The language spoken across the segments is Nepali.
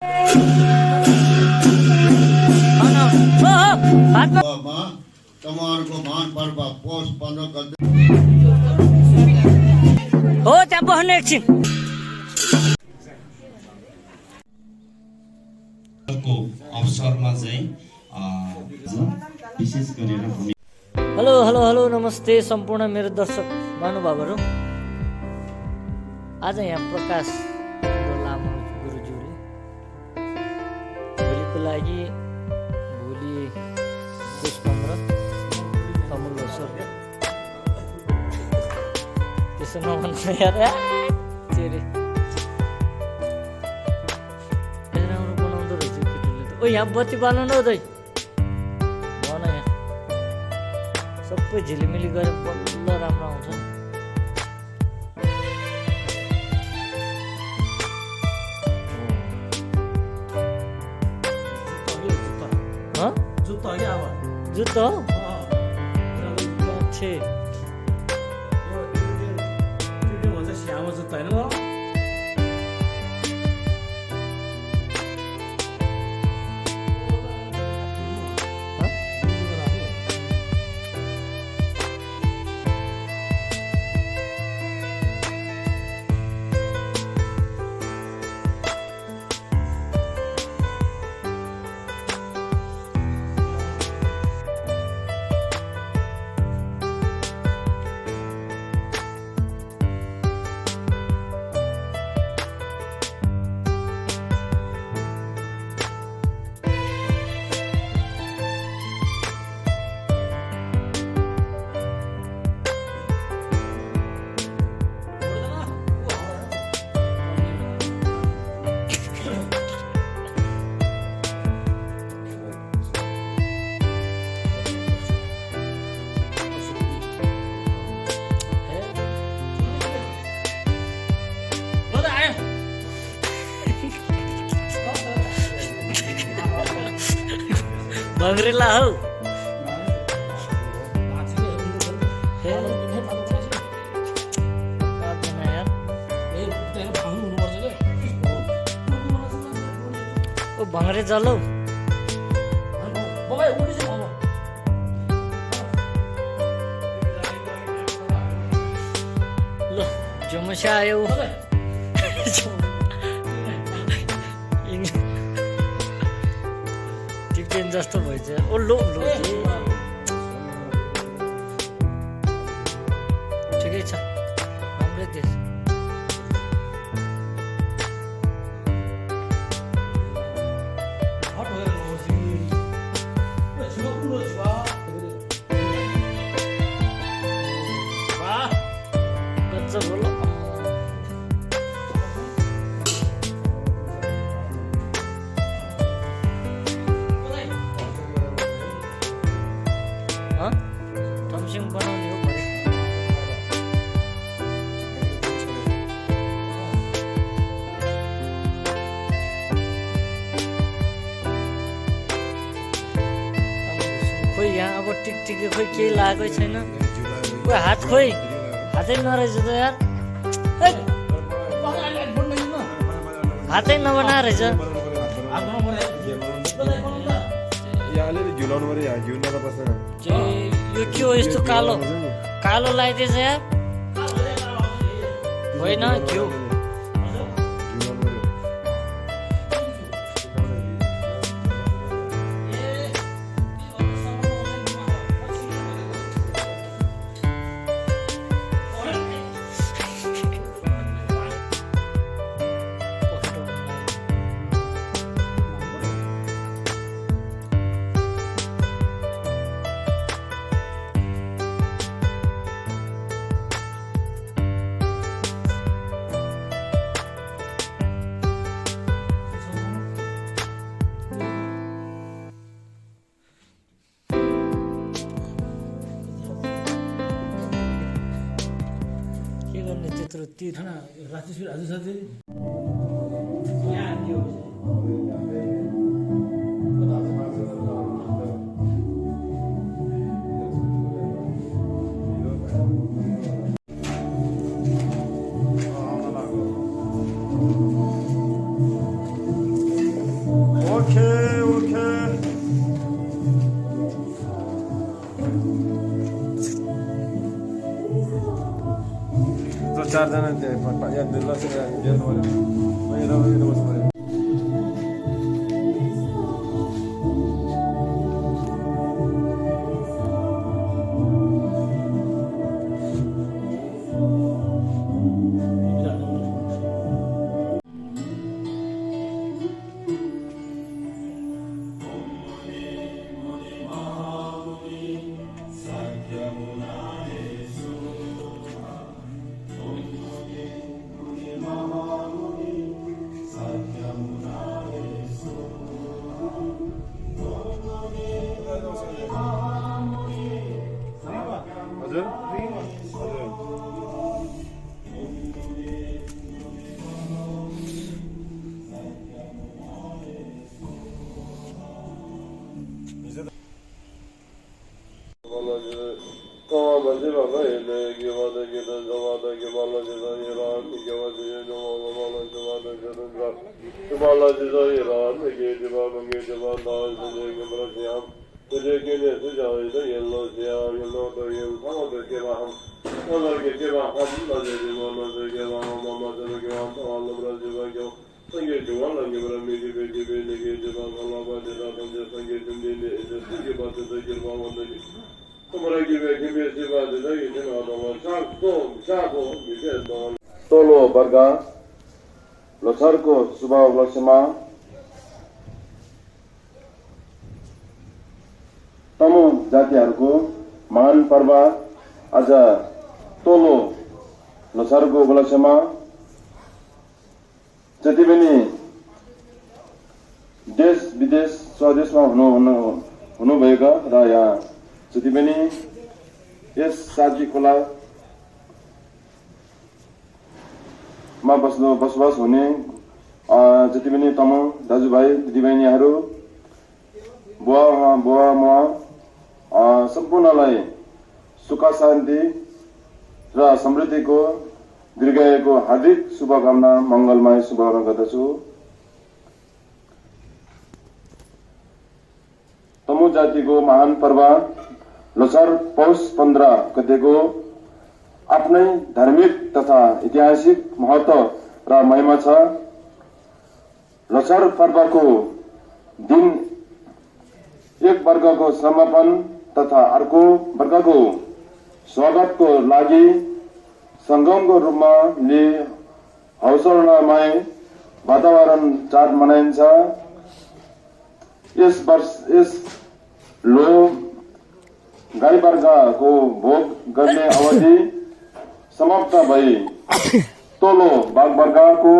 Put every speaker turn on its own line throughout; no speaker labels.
हो त्यहाँ बस्नु एकछिन
अवसरमा चाहिँ विशेष गरेर
हेलो हेलो हेलो नमस्ते सम्पूर्ण मेरो दर्शक महानुभावहरू। आज यहाँ प्रकाश लामा गुरुज्यूले भोलिको लागि भोलि पुष 15 कमल अवसर त्यसो नभन्नु यार चेरे राम्रो बनाउँदो रहेछ केटीले त। ओ यहाँ बत्ती बाल्नु न दाइ भन यहाँ सबै झिलिमिली गरे बल्ल राम्रो आउँछ। जुत्ता हो
श्यामा जुत्ता होइन
भङ्ग्रेला हौ ओ भङ्ग्रे जल हौ ल जमस्या आयो जस्तो भइन्छ। ओ लो लो ठिकै छ राम्रै देश। कच्चा बोलो बनाउने हो खोइ यहाँ अब टिकटिके खोइ केही लागेकै छैन। खोइ हात खोइ हातै नरहेछ त यार हातै नबना रहेछ। यो के हो यस्तो कालो कालो लगाइदिएछ यार होइन घिउ त्यत्रो ती
राजेश्वर आज साथै
चारजना बस्नु हजुर तोलो वर्ग लोछारको शुभ उपलक्ष्यमा तमु जातिहरूको महान पर्व आज तोलो लोछारको उपलक्ष्यमा जति पनि देश विदेश स्वदेशमा हुनुभएका र यहाँ जति पनि यस साजी खोला मा बसोबास हुने जति पनि तमाम दाजुभाइ दिदीबहिनीहरू बुवा मुवा सम्पूर्णलाई सुख शान्ति र समृद्धिको दीर्घायुको हार्दिक शुभकामना मङ्गलमय शुभकामना गर्दछु। तमु जातिको महान पर्व लोछार पौष 15 गतेको आफ्नै धार्मिक तथा ऐतिहासिक महत्व र महिमा छ। लोछार पर्वको दिन एक वर्गको समापन तथा अर्को वर्गको स्वागतको लागि संगमको रूपमा लिए हौसलामय वातावरण चाड मनाइन्छ। यस लो गाई वर्गको भोग गर्ने अवधि समाप्त भई तोलो बाघ वर्गको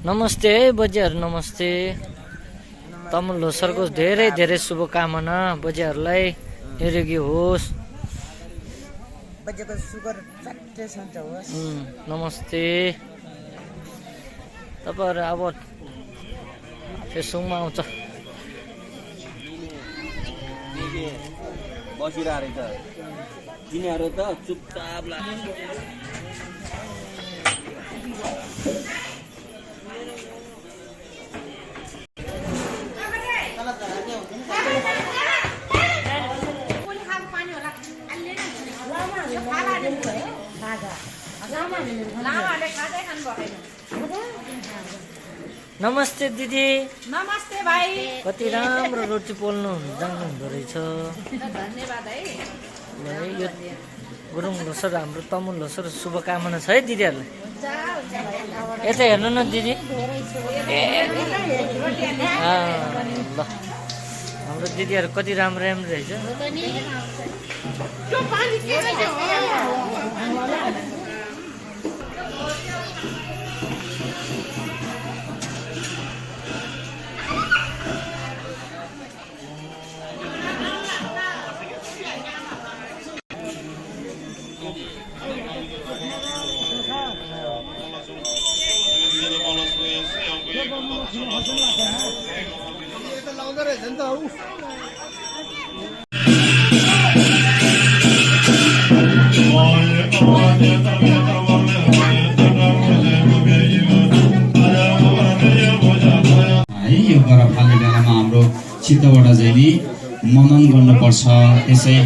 नमस्ते है बजेहरू नमस्ते। तमुल लोसरको धेरै धेरै शुभकामना बजेहरूलाई निरोगी होस्।
बजेको सुगर फ्याक्ट्री सन्च होस्।
नमस्ते। तपाईँहरू अब फेसबुकमा आउँछ
बसिरहेको रहेछ तिनीहरू त चुपचाप लाग्छ।
नमस्ते दिदी।
नमस्ते भाइ।
कति राम्रो रोटी पोल्नु जान्नु हुँदो रहेछ।
धन्यवाद है।
ल यो गुरुङ लोसर हाम्रो तमुल लोसर शुभकामना छ है दिदीहरूलाई। यता हेर्नु न दिदी। ल हाम्रो दिदीहरू कति राम्रो राम्रो रहेछ।
है यो गरम फाल्ने बेलामा हाम्रो चित्तबाट चाहिँ नि मनन गर्नुपर्छ। त्यसै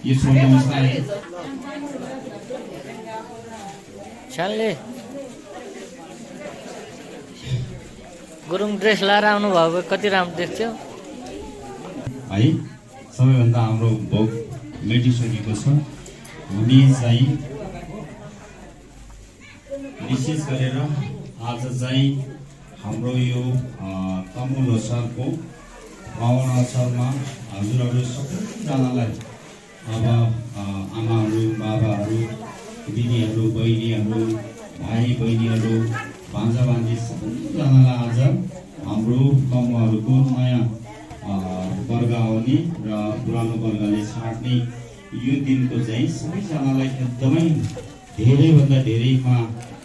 यो
छ्यानले गुरुङ ड्रेस लाएर आउनुभयो भए कति राम्रो देख्थ्यो
है। सबैभन्दा हाम्रो भोग मेटिसकेको छ। हामी चाहिँ विशेष गरेर आज चाहिँ हाम्रो यो तमुल लोसरको पाहुनाचरमा हजुरहरू सबैजनालाई अब आमाहरू बाबाहरू दिदीहरू बहिनीहरू भाइ बहिनीहरू भान्जा भान्जी सबैजनालाई आज हाम्रो तमुहरूको नयाँ वर्ग आउने र पुरानो वर्गले छाड्ने यो दिनको चाहिँ सबैजनालाई एकदमै धेरैभन्दा धेरैमा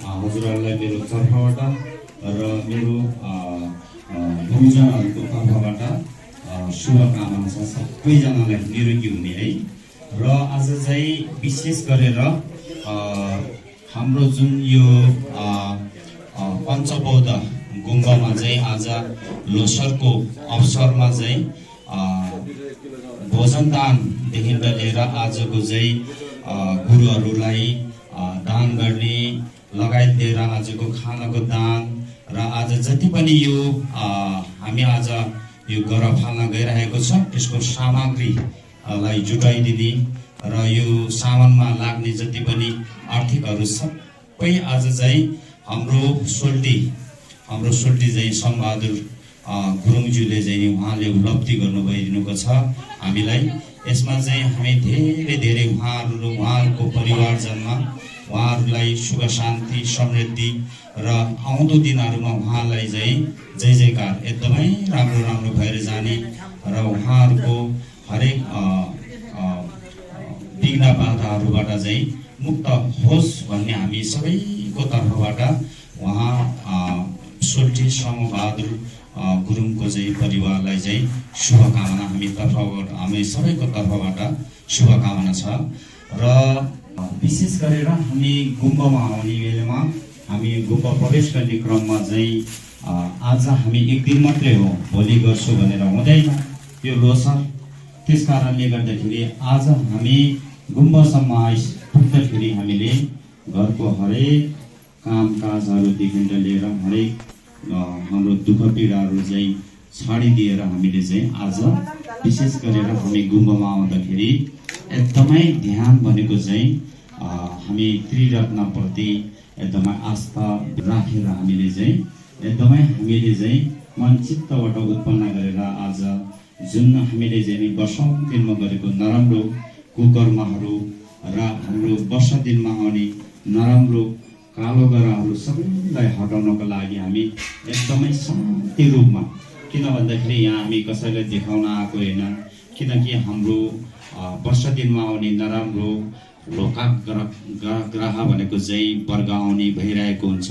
हजुरहरूलाई मेरो तर्फबाट र मेरो गुरुजनहरूको तर्फबाट शुभकामना छ सबैजनालाई निरोगी हुने है। र आज चाहिँ विशेष गरेर हाम्रो जुन यो पञ्चबौद्ध गुम्बामा चाहिँ आज लोसरको अवसरमा चाहिँ भोजनदानदेखि लिएर आजको चाहिँ गुरुहरूलाई दान गर्ने लगायत लिएर आजको खानाको दान र आज जति पनि यो हामी आज यो गर फाल्न गइरहेको छ त्यसको सामग्रीलाई जुटाइदिने र यो सामानमा लाग्ने जति पनि आर्थिकहरू सबै आज चाहिँ हाम्रो सोल्टी चाहिँ समबहादुर गुरुङज्यूले चाहिँ उहाँले उपलब्धि गर्नु भइदिनुको छ हामीलाई। यसमा चाहिँ हामी धेरै धेरै उहाँहरूको परिवारजनमा उहाँहरूलाई सुख शान्ति समृद्धि र आउँदो दिनहरूमा उहाँलाई चाहिँ जय जयकार एकदमै राम्रो राम्रो भएर जाने र उहाँहरूको हरेक विघ्न बाधाहरूबाट चाहिँ मुक्त होस् भन्ने हामी सबैको तर्फबाट उहाँ सोल्टी समबहादुर गुरुङको चाहिँ परिवारलाई चाहिँ शुभकामना हामी सबैको तर्फबाट शुभकामना छ। र विशेष गरेर हामी गुम्बामा आउने बेलामा हामी गुम्बा प्रवेश गर्ने क्रममा चाहिँ आज हामी एक दिन मात्रै हो भोलि गर्छु भनेर हुँदैन यो लोसर। त्यस कारणले गर्दाखेरि आज हामी गुम्बासम्म आइपुग्दाखेरि हामीले घरको हरेक कामकाजहरूदेखि लिएर हरेक हाम्रो दुःख पीडाहरू चाहिँ छाडिदिएर हामीले चाहिँ आज विशेष गरेर हामी गुम्बामा आउँदाखेरि एकदमै ध्यान भनेको चाहिँ हामी त्रिरत्नप्रति एकदमै आस्था राखेर हामीले चाहिँ एकदमै हामीले चाहिँ मन चित्तबाट उत्पन्न गरेर आज जुन हामीले चाहिँ वर्षौं दिनमा गरेको नराम्रो कुकर्महरू र हाम्रो वर्षा दिनमा आउने नराम्रो कालो ग्रहहरू सबैलाई हटाउनको लागि हामी एकदमै शान्ति रूपमा, किन भन्दाखेरि यहाँ हामी कसैलाई देखाउन आएको होइन, किनकि हाम्रो वर्षा दिनमा आउने नराम्रो लोकाग्रह भनेको चाहिँ वर्ग आउने भइरहेको हुन्छ।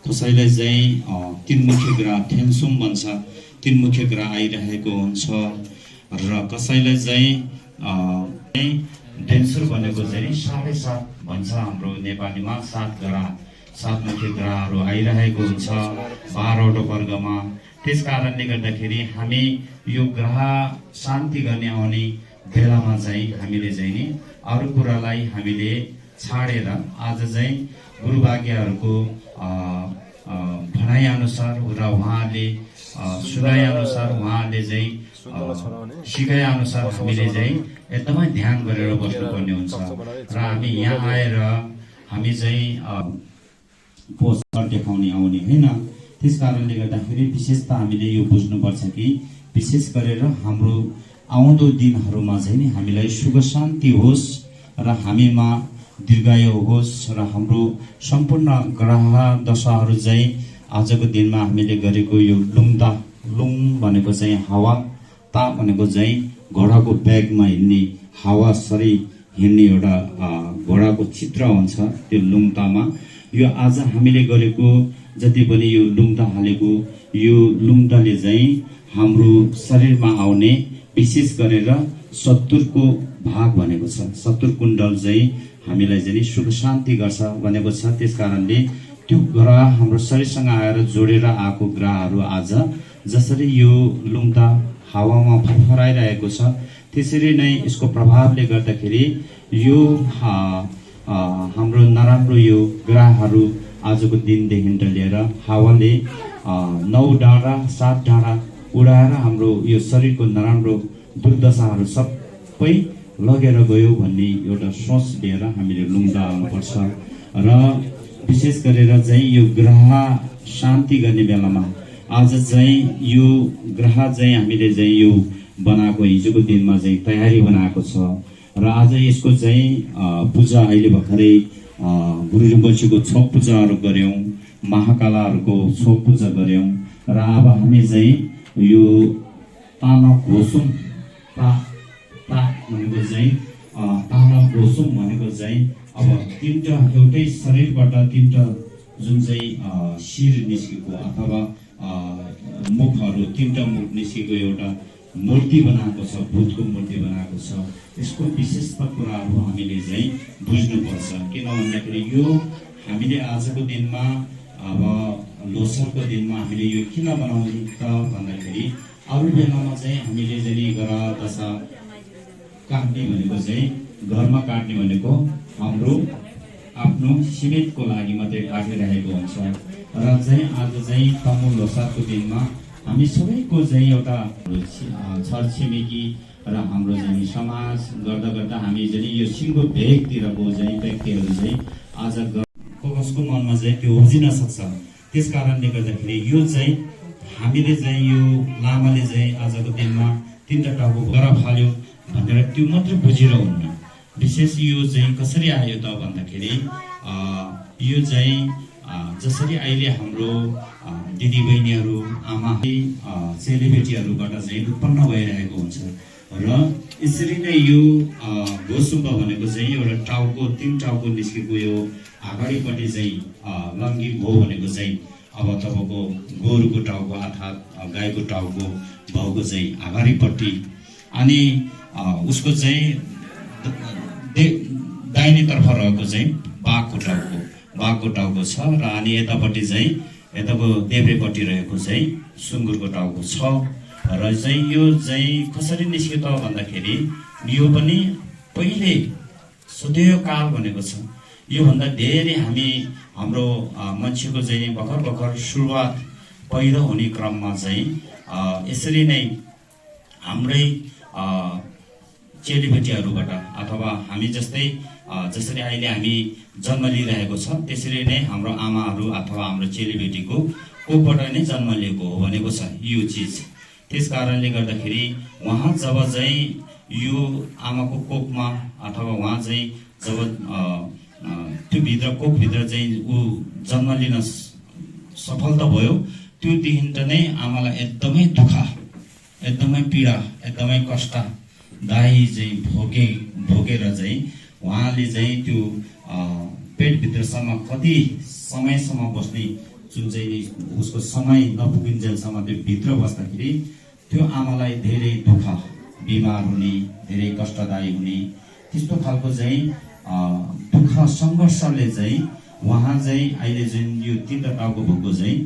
कसैलाई चाहिँ तीनमुखे ग्रह थेन्सुम भन्छ, तीनमुखे ग्रह आइरहेको हुन्छ र कसैलाई चाहिँ डेन्सुर भनेको चाहिँ 7.5 भन्छ हाम्रो नेपालीमा, 7मुखे ग्रहहरू आइरहेको हुन्छ 12वटा वर्गमा। त्यस कारणले गर्दाखेरि हामी यो ग्रह शान्ति गर्ने आउने बेलामा चाहिँ हामीले चाहिँ नि अरू कुरालाई हामीले छाडेर आज चाहिँ गुरुभाग्यहरूको भनाइअनुसार र उहाँले सुनाइअनुसार, उहाँले चाहिँ सिकाइअनुसार हामीले चाहिँ एकदमै ध्यान गरेर बस्नुपर्ने हुन्छ। र हामी यहाँ आएर हामी चाहिँ पोस्टर देखाउने आउने होइन। त्यस कारणले गर्दाखेरि विशेष त हामीले यो बुझ्नुपर्छ कि विशेष गरेर हाम्रो आउँदो दिनहरूमा चाहिँ नि हामीलाई सुख शान्ति होस् र हामीमा दीर्घायु होस् र हाम्रो सम्पूर्ण ग्रह दशाहरू चाहिँ आजको दिनमा हामीले गरेको यो लुङ भनेको चाहिँ हावा, ता भनेको चाहिँ घोडाको ब्यागमा हिँड्ने हावा सरी हिँड्ने एउटा घोडाको चित्र हुन्छ त्यो लुङतामा। यो आज हामीले गरेको जति पनि यो लुङता हालेको यो लुङताले चाहिँ हाम्रो शरीरमा आउने विशेष गरेर शत्रुको भाग भनेको छ। शत्रु कुण्डल चाहिँ हामीलाई चाहिँ सुख शान्ति गर्छ भनेको छ। त्यस कारणले त्यो ग्रह हाम्रो शरीरसँग आएर जोडेर आएको ग्रहहरू आज जसरी यो लुङता हावामा फरफराइरहेको छ त्यसरी नै यसको प्रभावले गर्दाखेरि यो हाम्रो नराम्रो यो ग्रहहरू आजको दिनदेखि लिएर हावाले 9 डाँडा 7 डाँडा उडाएर हाम्रो यो शरीरको नराम्रो दुर्दशाहरू सबै लगेर गयो भन्ने एउटा सोच लिएर हामीले लुङदा आउनुपर्छ। र विशेष गरेर चाहिँ यो ग्रह शान्ति गर्ने बेलामा आज चाहिँ यो ग्रह चाहिँ हामीले चाहिँ यो बनाएको हिजोको दिनमा चाहिँ तयारी बनाएको छ र आज यसको चाहिँ पूजा अहिले भर्खरै गुरु रिम्पोछेको छोप पूजाहरू गऱ्यौँ, महाकालाहरूको छोप पूजा गऱ्यौँ र अब हामी चाहिँ यो ताना घोसुम भनेको चाहिँ ताना घोसुम भनेको चाहिँ अब 3टा एउटै शरीरबाट 3टा जुन चाहिँ शिर निस्केको अथवा मुखहरू 3टा मुख निस्केको एउटा मूर्ति बनाएको छ, भूतको मूर्ति बनाएको छ। यसको विशेषता कुराहरू हामीले चाहिँ बुझ्नुपर्छ। किन भन्दाखेरि यो हामीले आजको दिनमा अब लोसारको दिनमा हामीले यो किन बनाउने त भन्दाखेरि अरू बेलामा चाहिँ हामीले चाहिँ ग्रह दशा काट्ने भनेको चाहिँ घरमा काट्ने भनेको हाम्रो आफ्नो सीमितको लागि मात्रै काटिरहेको हुन्छ र चाहिँ आज चाहिँ तमु लोसारको दिनमा हामी सबैको चाहिँ एउटा छरछिमेकी र हाम्रो चाहिँ समाज गर्दा गर्दा हामी चाहिँ यो सिङ्गो भेगतिरको चाहिँ व्यक्तिहरू चाहिँ आज कसको मनमा चाहिँ त्यो उब्जिन सक्छ। त्यस कारणले गर्दाखेरि यो चाहिँ हामीले चाहिँ यो लामाले चाहिँ आजको दिनमा 3टा टाउको गर फाल्यो भनेर त्यो मात्रै बुझेर हुन्न। विशेष यो चाहिँ कसरी आयो त भन्दाखेरि यो चाहिँ जसरी अहिले हाम्रो दिदीबहिनीहरू आमा चेलीबेटीहरूबाट चाहिँ उत्पन्न भइरहेको हुन्छ र यसरी नै यो घोसुम्ब भनेको चाहिँ एउटा टाउको 3 टाउको निस्केको यो अगाडिपट्टि चाहिँ लङ्गी घो भनेको चाहिँ अब तपाईँको गोरुको टाउको अर्थात् गाईको टाउको भएको चाहिँ अगाडिपट्टि अनि उसको चाहिँ दाहिनेतर्फ रहेको चाहिँ बाघको टाउको छ र अनि यतापट्टि चाहिँ यताको देब्रेपट्टि रहेको चाहिँ सुँगुरको टाउको छ र चाहिँ यो चाहिँ कसरी निस्क्यो त भन्दाखेरि यो पनि पहिले सदैव काल भनेको छ। योभन्दा धेरै हाम्रो मान्छेको चाहिँ भर्खर सुरुवात पहिलो हुने क्रममा चाहिँ यसरी नै हाम्रै चेलीबेटीहरूबाट अथवा हामी जस्तै जसरी अहिले हामी जन्म लिइरहेको छ त्यसरी नै हाम्रो आमाहरू अथवा हाम्रो चेलीबेटीको कोखबाट नै जन्म लिएको हो भनेको छ यो चिज। त्यस कारणले गर्दाखेरि उहाँ जब चाहिँ यो आमाको कोखमा अथवा उहाँ चाहिँ जब त्यो भित्र कोखभित्र चाहिँ ऊ जन्म लिन सफलता भयो, त्योदेखि त नै आमालाई एकदमै दुःख, एकदमै पीडा, एकदमै कष्टदायी चाहिँ भोगेर चाहिँ उहाँले चाहिँ त्यो पेटभित्रसम्म कति समयसम्म बस्ने, जुन चाहिँ उसको समय नपुगिन्जेलसम्म त्यो भित्र बस्दाखेरि त्यो आमालाई धेरै दुःख, बिमार हुने, धेरै कष्टदायी हुने, त्यस्तो खालको चाहिँ दुःख सङ्घर्षले चाहिँ उहाँ चाहिँ अहिले जुन यो 3 टाउको भएको चाहिँ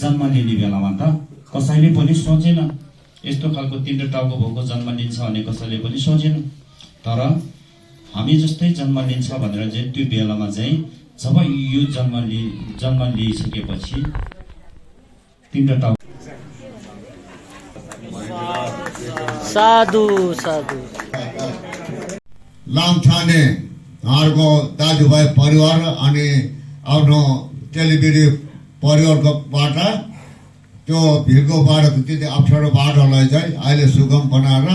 जन्म लिने बेलामा त कसैले पनि सोचेन, यस्तो खालको 3 टाउको भएको जन्म लिन्छ भने कसैले पनि सोचेन। तर हामी जस्तै जन्म लिन्छ भनेर चाहिँ त्यो बेलामा चाहिँ जब यो जन्म लिइसकेपछि 3 टाउको
साधु साधु
लामछाने उहाँहरूको दाजुभाइ परिवार अनि आफ्नो चेलीबेटी परिवारकोबाट त्यो भिरको बाटो, त्यति अप्ठ्यारो बाटोलाई चाहिँ अहिले सुगम बनाएर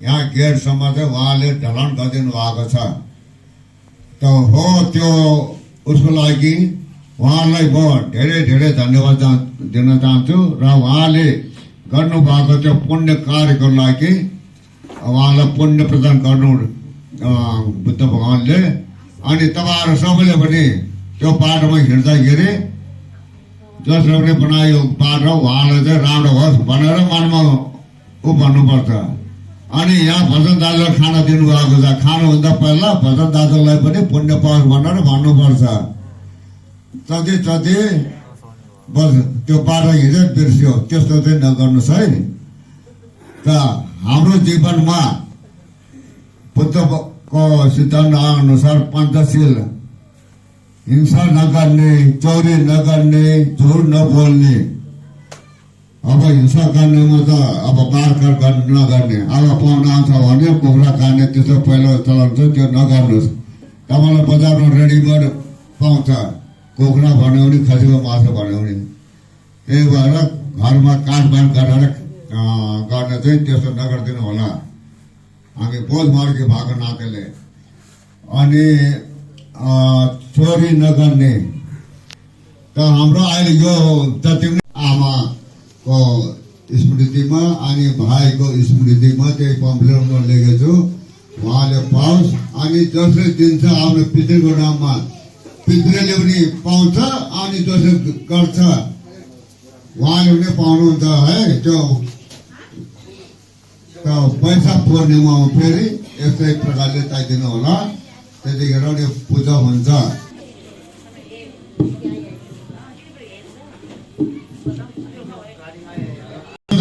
यहाँ गेटसम्म चाहिँ उहाँले ढलान गरिदिनु भएको छ। त्यो उसको लागि उहाँलाई म धेरै धेरै धन्यवाद दिन चाहन्छु र उहाँले गर्नुभएको त्यो पुण्य कार्यको लागि उहाँलाई पुण्य प्रदान गर्नु बुद्ध भगवानले। अनि तपाईँहरू सबैले पनि त्यो बाटोमा हिँड्दाखेरि जसले पनि बनायो बाटो उहाँलाई चाहिँ राम्रो होस् भनेर मनमा ऊ भन्नुपर्छ। अनि यहाँ भजन दाजुलाई खाना दिनुभएको छ, खानुभन्दा पहिला भजन दाजुलाई पनि पुण्य पाओस् भनेर भन्नुपर्छ। जति बस त्यो बाटो हिँडेर बिर्स्यो, त्यस्तो चाहिँ नगर्नुहोस् है। त हाम्रो जीवनमा बुद्धको सिद्धान्त अनुसार पञ्चशील, हिंसा नगर्ने, चोरी नगर्ने, झुट नबोल्ने। अब हिंसा गर्नेमा त अब मारकाट नगर्ने, अब पाहुना आउँछ भने कुखुरा खाने त्यस्तो पहिलो चलन छ, त्यो नगर्नुहोस्। तपाईँलाई बजारमा रेडिमेड पाउँछ, कुखुरा भन्यो भने, खसीको मासु भन्यो भने। त्यही भएर घरमा काटबाड गरेर गर्ने चाहिँ त्यस्तो नगरिदिनु होला, हामी बोधमार्गी भएको नातेले। अनि चोरी नगर्ने त हाम्रो अहिले यो जति पनि आमाको स्मृतिमा अनि भाइको स्मृतिमा त्यही पम्फलेटमा लेखेको छु, उहाँले पाओस्। अनि जसले दिन्छ आफ्नो पितृको नाममा, पितृले पनि पाउँछ अनि जसले गर्छ उहाँले पनि पाउनुहुन्छ है। त्यो पैसा पूर्णिमा फेरि यस्तै प्रकारले चाहिदिनु होला, त्यतिखेर नि पूजा हुन्छ।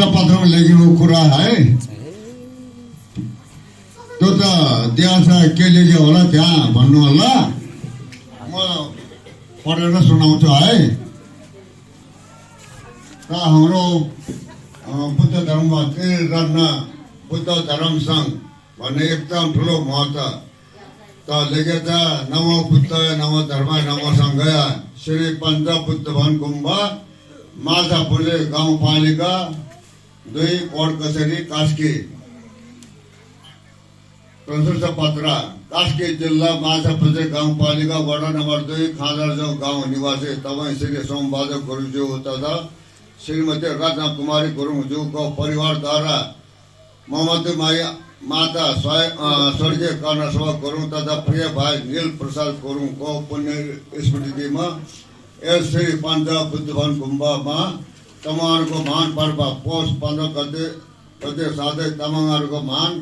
पत्रमा लेखेको कुरा है, त्यो त त्यहाँ के लेख्यो होला त्यहाँ भन्नु होला, म पढेर सुनाउँछु है। र हाम्रो बुद्ध धर्ममा त्रिरत्न बुद्ध धर्म सङ्घ भन्ने एकदम ठुलो महत्त्व त लेखेको छ। नमो बुद्धाय, नमो धर्माय, नमो सङ्घाय, श्री पञ्च बुद्ध भवन गुम्ब, माछापुले गाउँपालिका 2 कोट कचेरी कास्की। प्रशस्त पत्र, कास्की जिल्ला माछापुले गाउँपालिका वडा नम्बर 2 खाँदरजौ गाउँ निवासी तपाईँ श्री सोमबहादुर गुरुज्यू तथा श्रीमती रत्न कुमारी गुरुङज्यूको परिवारद्वारा मोहम्मद माता स्वर्गीय कर्णसेवा गुरुङ तथा प्रिय भाइ नील प्रसाद गुरुङको पुण्य स्मृतिमा यस श्री पञ्च बुद्ध भवन गुम्बामा तमाङहरूको महान पर्व पौष 15 गते साथै तमाङहरूको महान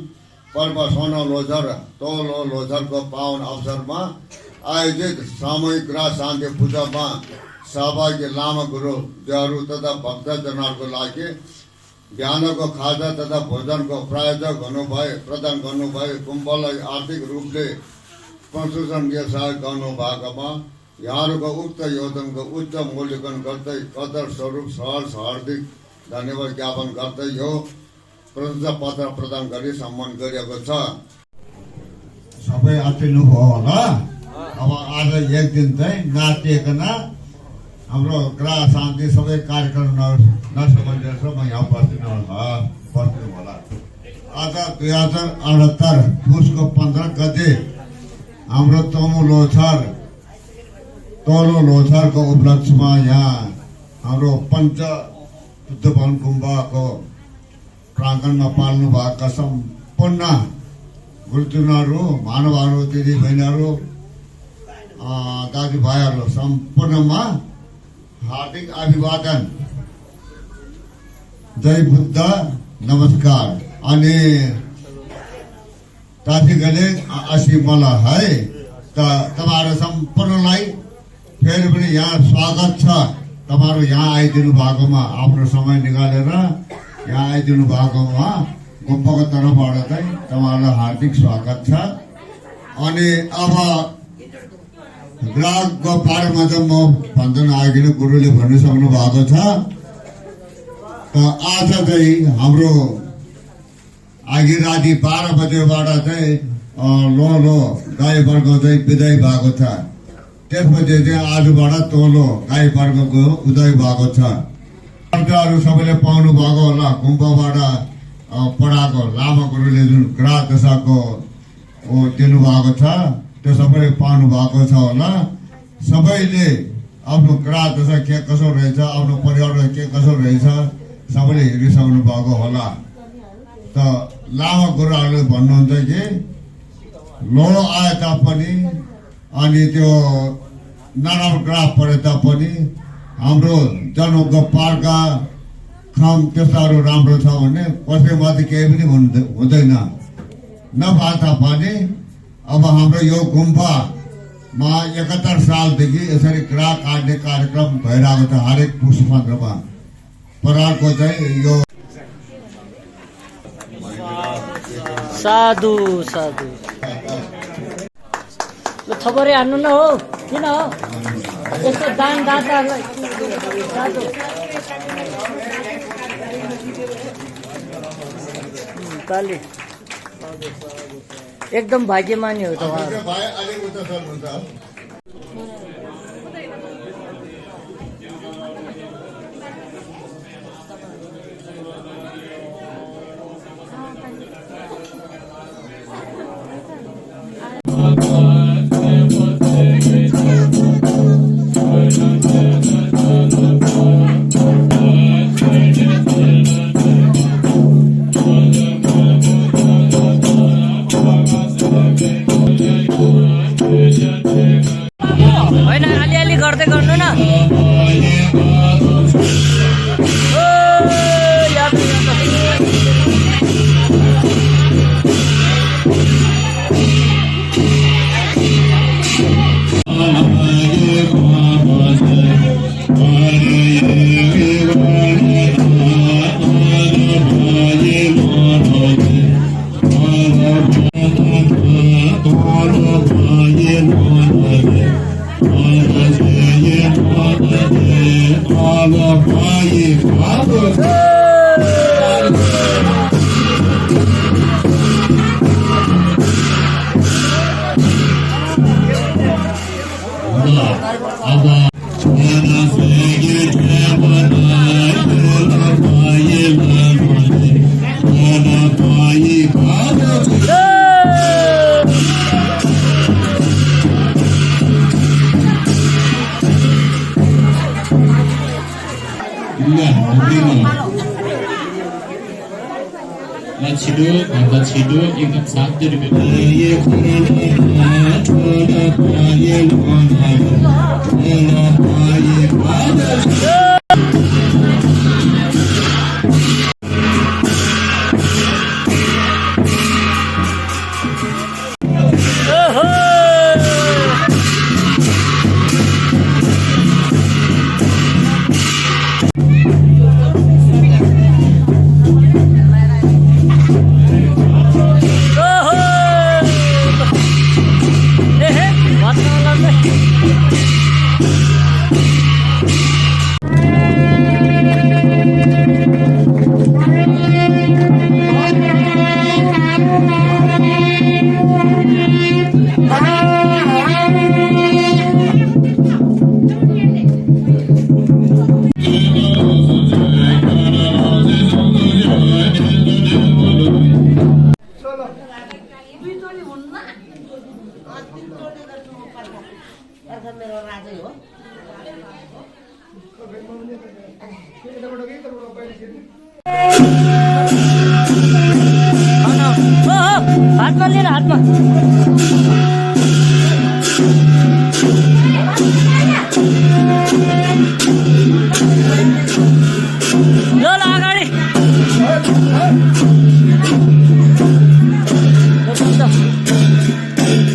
पर्व सोना लोझर तौलो लोझरको पावन अवसरमा आयोजित सामूहिक राज शान्ति पूजामा सहभागी लामा गुरुज्यूहरू तथा भक्तजनहरूको लागि बिहानको खाजा तथा भोजनको प्रायोजक प्रदान गर्नुभए कुम्भलाई आर्थिक रूपले प्रशंसनीय सहयोग गर्नुभएकोमा यहाँहरूको उक्त योगदानको उच्च मूल्याङ्कन गर्दै कदर स्वरूप सहर्ष हार्दिक धन्यवाद ज्ञापन गर्दै यो प्रशंसा पत्र प्रदान गरी सम्मान गरिएको छ। सबै आत्तिनु भयो होला। अब आज एक दिन चाहिँ नाचिकन हाम्रो ग्रह शान्ति सबै कार्यक्रम नसकिन्छ, म यहाँ बस्दिनु होला। आज 2078 पुसको 15 गते हाम्रो तोलो लोछारको उपलक्ष्यमा यहाँ हाम्रो पञ्च बुद्ध भवन गुम्बाको प्राङ्गणमा पाल्नु भएका सम्पूर्ण गुरुजनहरू, महानुभावहरू, दिदी बहिनीहरू, दाजुभाइहरू सम्पूर्णमा हार्दिक अभिवादन। जय बुद्ध, नमस्कार। अनि साथीहरूले असी मलाई है त तपाईँहरू सम्पूर्णलाई फेरि पनि यहाँ स्वागत छ। तपाईँहरू यहाँ आइदिनु भएकोमा, आफ्नो समय निकालेर यहाँ आइदिनु भएकोमा गुम्बाको तर्फबाट चाहिँ तपाईँहरूलाई हार्दिक स्वागत छ। अनि अब ग्राहकको बारेमा चाहिँ म भन्न आइकन गुरुले भनिसक्नु भएको छ। त आज चाहिँ हाम्रो अघि राति 12 बजेबाट चाहिँ लो गाई वर्ग चाहिँ विदाय भएको छ। त्यसपछि चाहिँ आजबाट तोलो गाई वर्गको उदय भएको छ। खर्चहरू सबैले पाउनु भएको होला। गुम्बाबाट पढाएको लामा गुरुले जुन ग्राह दशाको दिनुभएको छ त्यो सबैले पाउनु भएको छ होला। सबैले आफ्नो ग्राह दशा के कसो रहेछ, आफ्नो परिवारमा के कसो रहेछ सबैले हेरिसक्नु भएको होला। त लामा गुरुहरूले भन्नुहुन्छ कि लो आए तापनि अनि त्यो नराम्रो ग्राह परे तापनि हाम्रो जन्मको पारका काम त्यस्ताहरू राम्रो छ भने कसैमाथि केही पनि हुँदैन। नभए तापनि अब हाम्रो यो गुम्बामा 71 सालदेखि यसरी ग्राह काट्ने कार्यक्रम भइरहेको छ। हरेक पुष 15मा परालको चाहिँ यो
साधु साधु थपरे हान्नु न हो, किन हो यस्तो दान दाताहरूलाई साधु। काली एकदम भाग्यमानी हो त उहाँहरू।
भाइ अलिक उता सर्नुहुन्छ।
होइन अलिअलि गर्दै गर्नु न।
छिटो भन्दा छिटो एकदम शान्ति
रुपियाँ
त मेरो राजै हो
हातमा लिएर हातमा ल अगाडि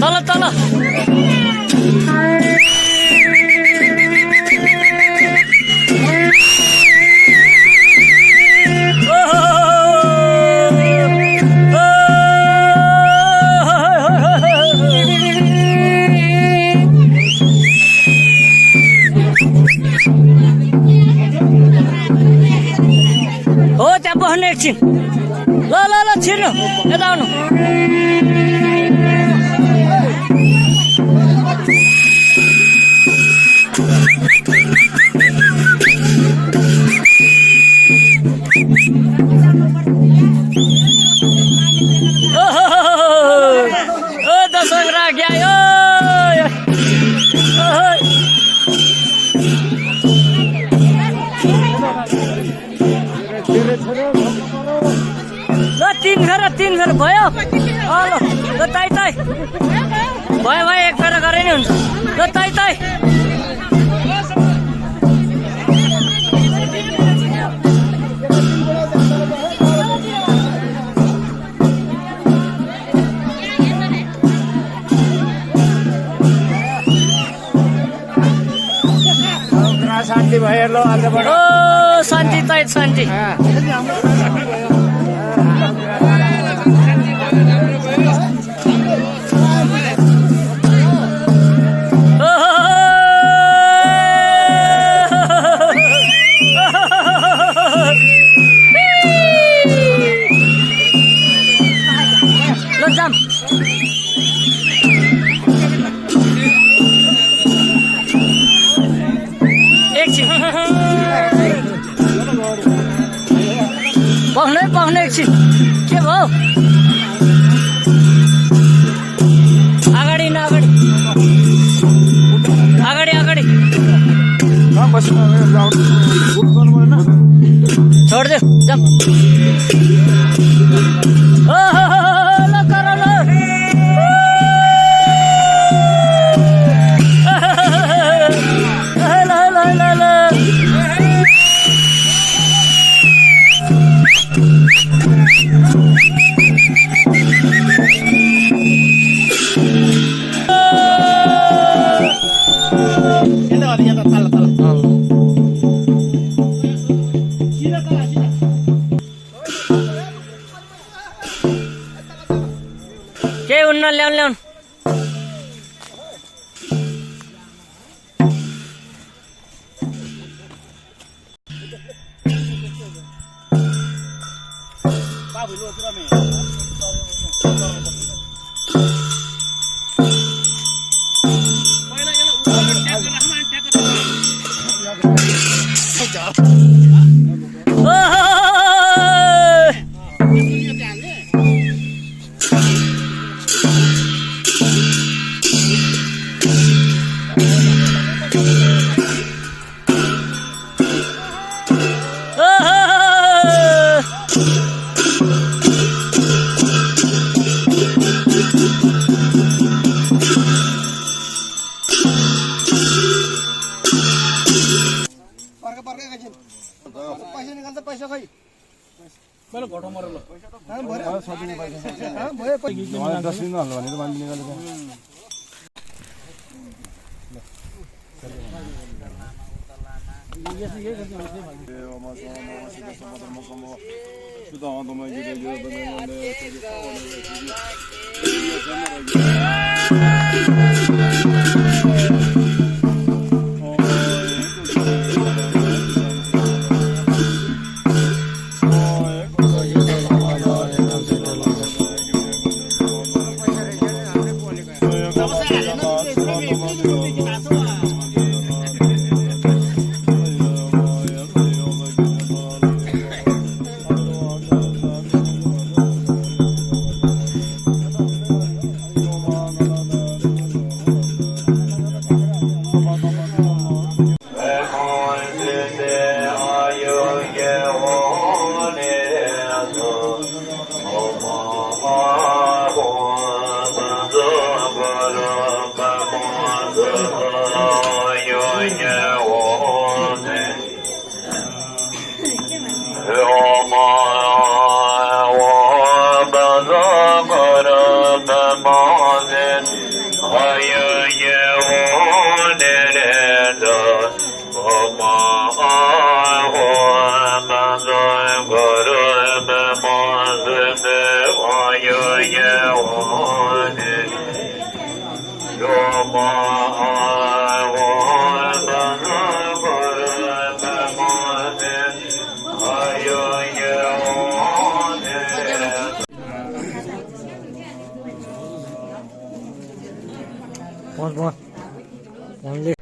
तल तल हो त्यहाँ बस्ने एकछिन ल ल ल छिर्नु यता आउनु दर्शक राख्यो ल तीन फेर भयो ल ताई ताई भयो भयो एक फेर गरे नि हुन्छ ल ताई ताई
शान्ति भयो ल आजबाट
ओ शान्ति ताई शान्ति पाहुने एकछिन के भयो अगाडि न अगाडि अगाडि अगाडि छोडिदेऊ जाम ल कर ल के उन्न ल्याउन ल्याउन फोन फोन फोन ले